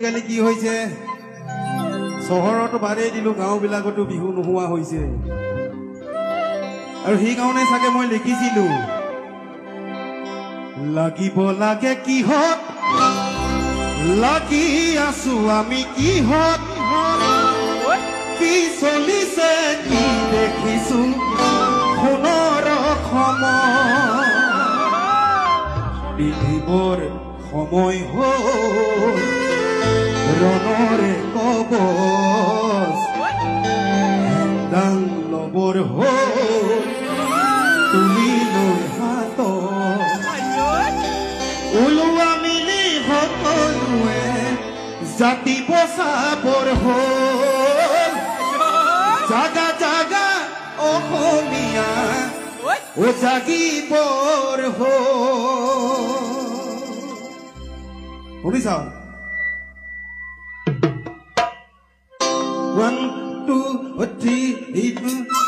আজিকালি কি হৈছে চহৰতো বাদেই দিলো গাঁওবিলাকতো বিহু নোহোৱা হৈছে আৰু সেইকাৰণে চাগে মই লিখিছিলো লাগিব লাগে কিহত লাগি আছো আমি কিহত কি চলিছে কি দেখিছো সোণৰ সময় বিধিবৰ সময় হ'ল ৰণৰে কবচ দাং লবৰ হ'ল তুলি লৈ হাতত ওলোৱা মিলি সকলোৱে জাতি বচাবৰ হ'ল জাগা জাগা অসমীয়া ও জাগিবৰ হ'ল শুনিছা 1 2 3